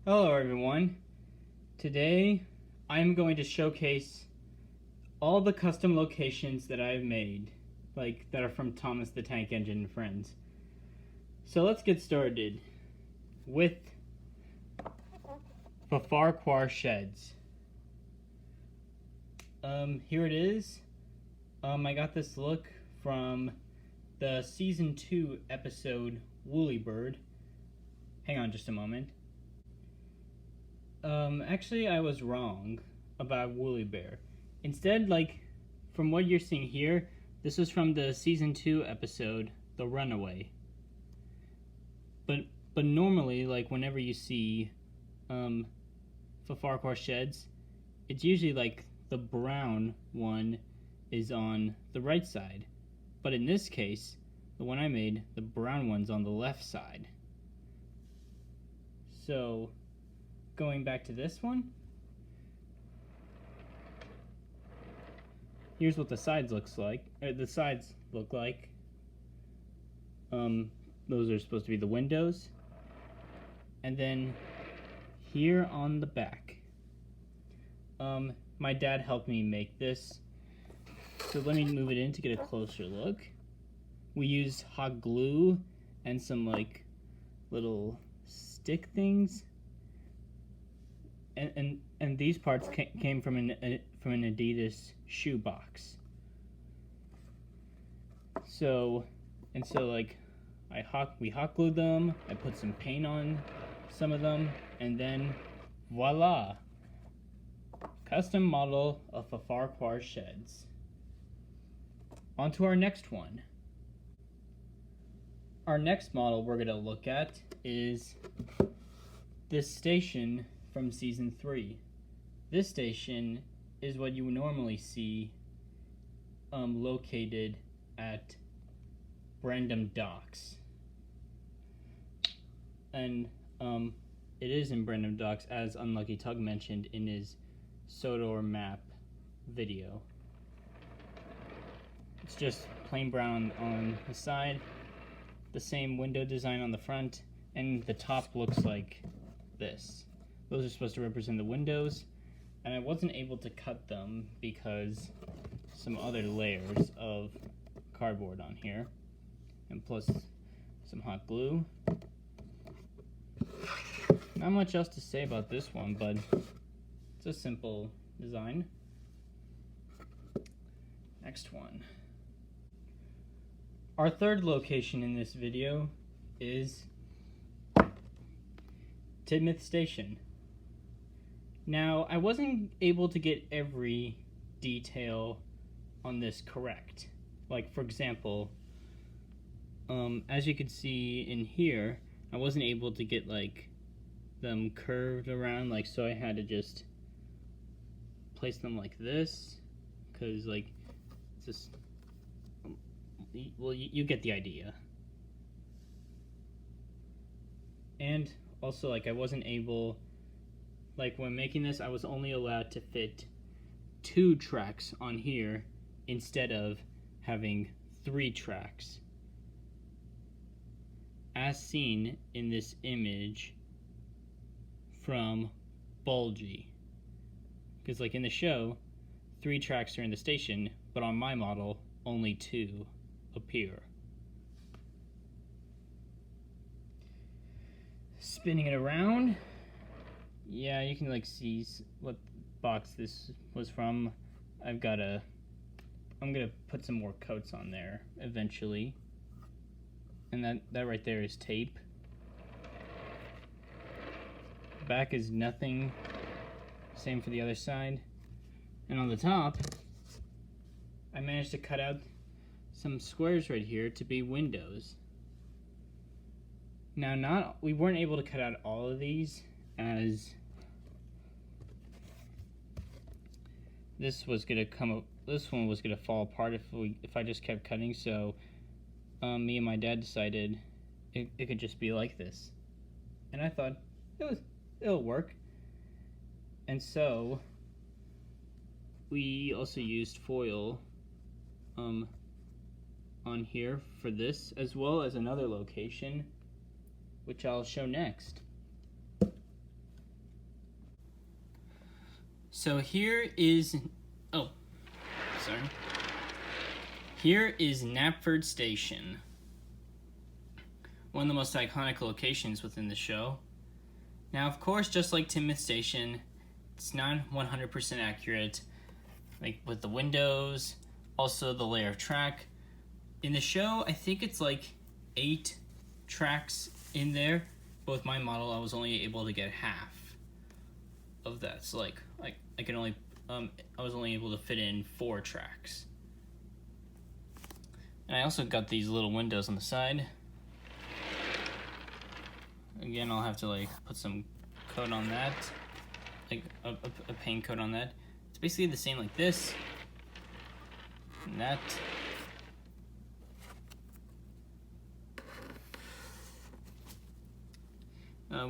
Hello everyone. Today I'm going to showcase all the custom locations that I've made, that are from Thomas the Tank Engine and Friends. So let's get started with the Farquhar Sheds. Here it is. I got this look from the Season 2 episode Woolly Bird. Hang on just a moment. Actually I was wrong about Woolly Bear. Instead, from what you're seeing here, this was from the Season 2 episode, The Runaway. But normally, whenever you see, the Farquhar Sheds, it's usually, the brown one is on the right side. But in this case, the one I made, the brown one's on the left side. So, going back to this one, here's what the sides look like. Those are supposed to be the windows. And then here on the back, my dad helped me make this. So let me move it in to get a closer look. We used hot glue and some little stick things. And these parts came from an Adidas shoe box. We hot glued them. I put some paint on some of them, and then voila, custom model of the Farquhar Sheds. On to our next one. Our next model we're gonna look at is this station from Season 3. This station is what you would normally see located at Brendam Docks. And it is in Brendam Docks, as Unlucky Tug mentioned in his Sodor map video. It's just plain brown on the side, the same window design on the front, and the top looks like this. Those are supposed to represent the windows, and I wasn't able to cut them because some other layers of cardboard on here, and plus some hot glue. Not much else to say about this one, but it's a simple design. Next one. Our third location in this video is Tidmouth Station. Now, I wasn't able to get every detail on this correct. For example, as you can see in here, I wasn't able to get them curved around, so I had to just place them like this, because it's just, well, you get the idea. And also, I wasn't able, when making this, I was only allowed to fit 2 tracks on here instead of having 3 tracks, as seen in this image from Bulgy. Because in the show, 3 tracks are in the station, but on my model, only 2 appear. Spinning it around, yeah, you can see what box this was from. I'm gonna put some more coats on there eventually. And that right there is tape. Back is nothing. Same for the other side. And on the top, I managed to cut out some squares right here to be windows. Now, we weren't able to cut out all of these, as this one was gonna fall apart if I just kept cutting. So me and my dad decided it could just be like this, and I thought it'll work. And so we also used foil on here for this, as well as another location, which I'll show next. So here is, oh, sorry. Here is Knapford Station, one of the most iconic locations within the show. Now, of course, just like Timoth Station, it's not 100% accurate, like with the windows, also the layer of track. In the show, I think it's like 8 tracks in there, but with my model, I was only able to get half of that. So like I can only I was only able to fit in 4 tracks. And I also got these little windows on the side. Again, I'll have to like put some coat on that, like a paint coat on that. It's basically the same like this and that.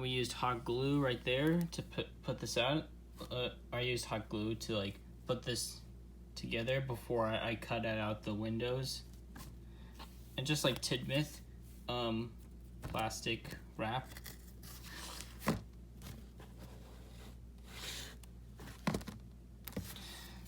We used hot glue right there to put this out. I used hot glue to like put this together before I cut out the windows. And just like Timoth, plastic wrap.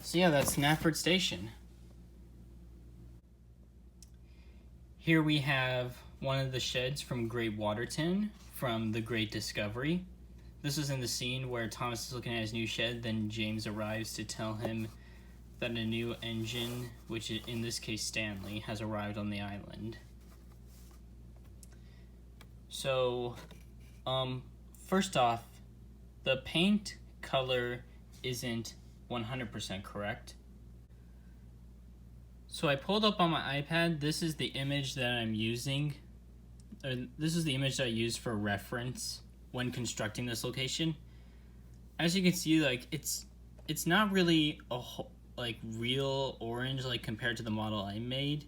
So yeah, that's Knapford Station. Here we have one of the sheds from Great Waterton from The Great Discovery. This is in the scene where Thomas is looking at his new shed, then James arrives to tell him that a new engine, which in this case Stanley, has arrived on the island. So, first off, the paint color isn't 100% correct. So I pulled up on my iPad, this is the image that I'm using. This is the image that I used for reference when constructing this location. As you can see, like it's not really a like real orange like compared to the model I made,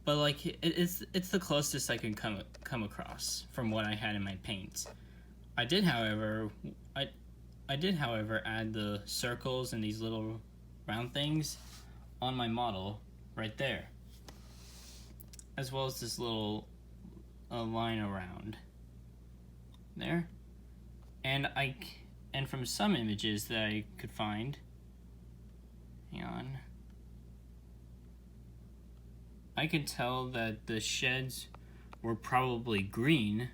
but like it's the closest I can come across from what I had in my paints. I did, however, add the circles and these little round things on my model right there, as well as this little line around there. And from some images that I could find, hang on, I could tell that the sheds were probably green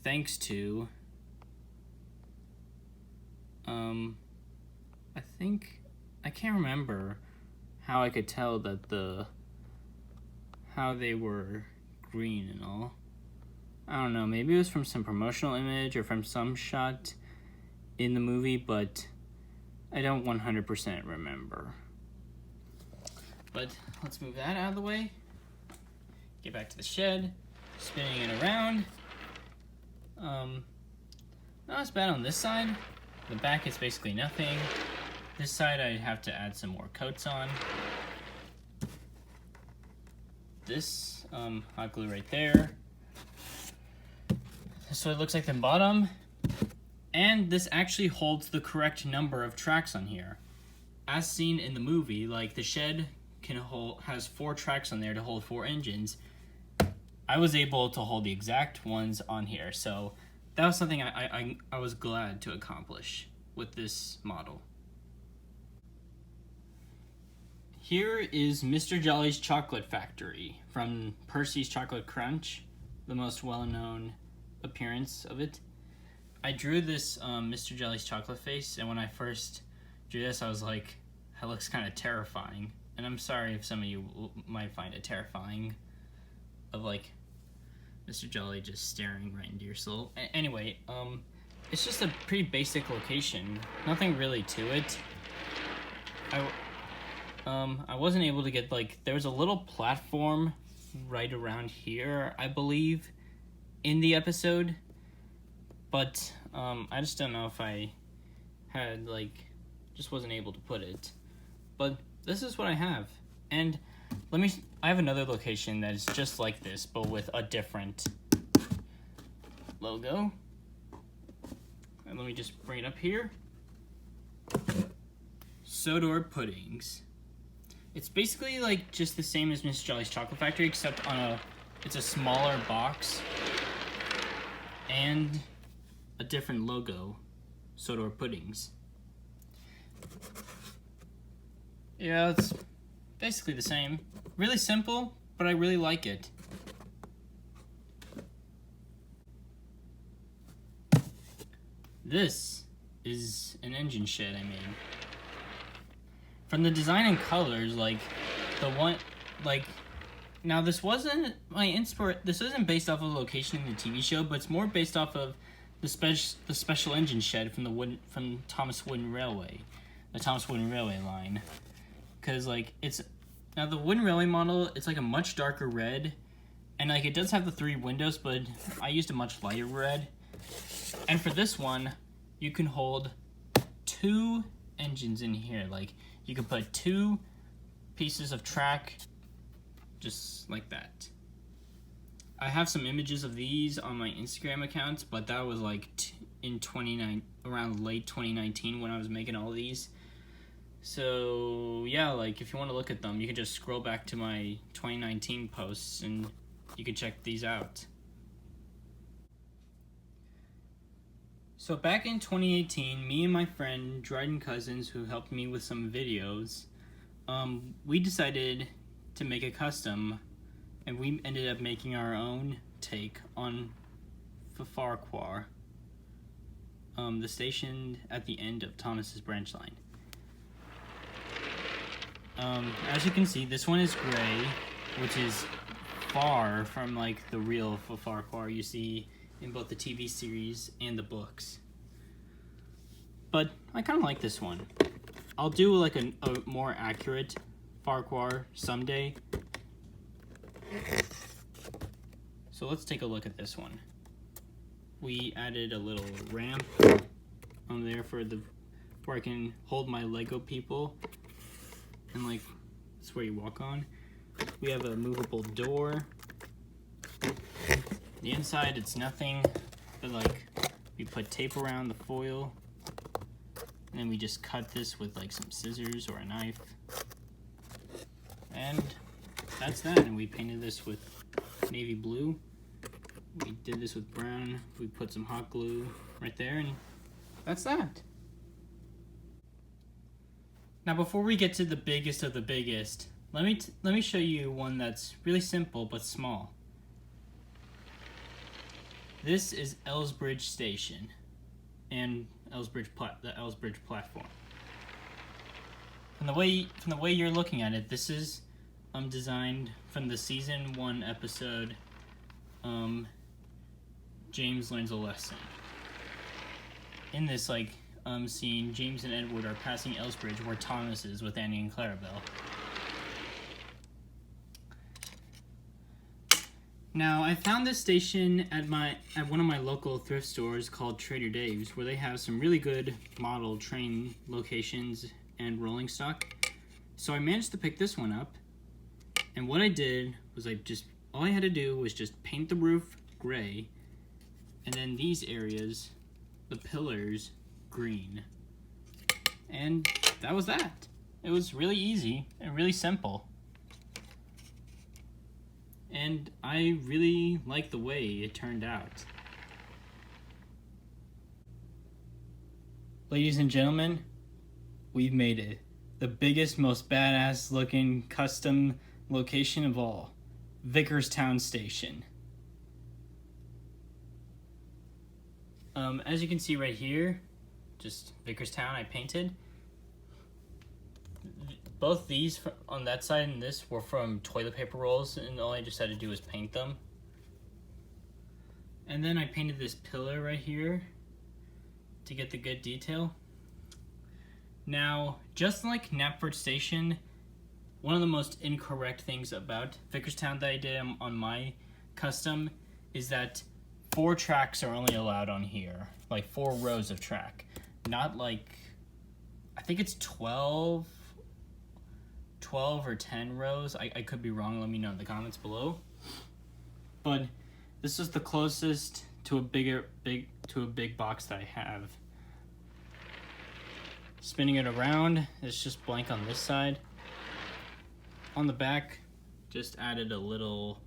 thanks to I can't remember how I could tell that how they were green and all. I don't know, maybe it was from some promotional image or from some shot in the movie, but I don't 100% remember. But let's move that out of the way. Get back to the shed, spinning it around. Not as bad on this side. The back is basically nothing. This side I'd have to add some more coats on. This hot glue right there. So it looks like the bottom. And this actually holds the correct number of tracks on here. As seen in the movie, like the shed has 4 tracks on there to hold 4 engines. I was able to hold the exact ones on here, so that was something I was glad to accomplish with this model. Here is Mr. Jolly's Chocolate Factory from Percy's Chocolate Crunch, the most well-known appearance of it. I drew this Mr. Jolly's chocolate face, and when I first drew this, I was like, that looks kind of terrifying. And I'm sorry if some of you might find it terrifying, of like Mr. Jolly just staring right into your soul. Anyway, it's just a pretty basic location. Nothing really to it. I wasn't able to get, like, there was a little platform right around here, I believe, in the episode. But I just don't know if I had, like, just wasn't able to put it. But this is what I have. And I have another location that is just like this, but with a different logo. And let me just bring it up here. Sodor Puddings. It's basically like just the same as Miss Jolly's Chocolate Factory, except it's a smaller box and a different logo, Sodor Puddings. Yeah, it's basically the same. Really simple, but I really like it. This is an engine shed I made. From the design and colors, like the one, like now this wasn't this isn't based off of a location in the TV show, but it's more based off of the special engine shed from the Thomas Wooden Railway, the Thomas Wooden Railway line. Because like now the Wooden Railway model, it's like a much darker red, and like it does have the 3 windows, but I used a much lighter red. And for this one, you can hold 2 engines in here. Like you can put 2 pieces of track just like that. I have some images of these on my Instagram accounts, but that was like around late 2019 when I was making all these. So yeah, like if you want to look at them, you can just scroll back to my 2019 posts and you can check these out. So back in 2018, me and my friend Dryden Cousins, who helped me with some videos, we decided to make a custom, and we ended up making our own take on Farquhar, the station at the end of Thomas's branch line. As you can see, this one is gray, which is far from like the real Farquhar you see in both the TV series and the books. But I kind of like this one. I'll do like a more accurate Farquhar someday. So let's take a look at this one. We added a little ramp on there where I can hold my Lego people. And like, that's where you walk on. We have a movable door. The inside, it's nothing, but like, we put tape around the foil. And then we just cut this with like some scissors or a knife. And that's that. And we painted this with navy blue. We did this with brown. We put some hot glue right there, and that's that. Now before we get to the biggest of the biggest, let me show you one that's really simple but small. This is Elsbridge Station and the Elsbridge platform. From the way you're looking at it, this is designed from the season 1 episode James Learns a Lesson. In this scene, James and Edward are passing Elsbridge where Thomas is with Annie and Clarabelle. Now, I found this station at one of my local thrift stores called Trader Dave's, where they have some really good model train locations and rolling stock. So I managed to pick this one up, and what I did was all I had to do was just paint the roof gray, and then these areas, the pillars, green. And that was that. It was really easy and really simple. And I really like the way it turned out. Ladies and gentlemen, we've made it. The biggest, most badass looking custom location of all. Vickerstown Station. As you can see right here, just Vickerstown I painted. Both these on that side and this were from toilet paper rolls, and all I just had to do was paint them. And then I painted this pillar right here to get the good detail. Now, just like Knapford Station, one of the most incorrect things about Vickerstown that I did on my custom is that 4 tracks are only allowed on here. Like 4 rows of track. Not like, I think it's 12 or 10 rows. I could be wrong, let me know in the comments below. But this is the closest to a big box that I have. Spinning it around, it's just blank on this side. On the back, just added a little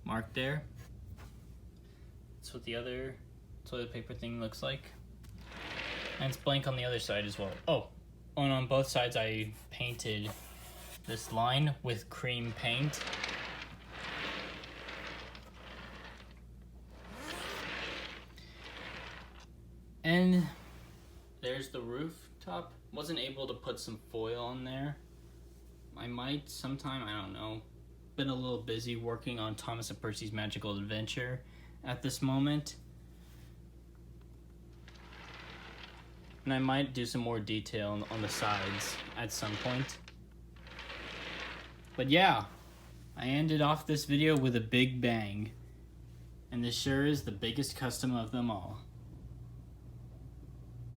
mark there. That's what the other toilet paper thing looks like. And it's blank on the other side as well. Oh, on both sides I painted this line with cream paint. And there's the rooftop. Wasn't able to put some foil on there. I might sometime, I don't know. Been a little busy working on Thomas and Percy's Magical Adventure at this moment. And I might do some more detail on the sides at some point. But yeah, I ended off this video with a big bang. And this sure is the biggest custom of them all.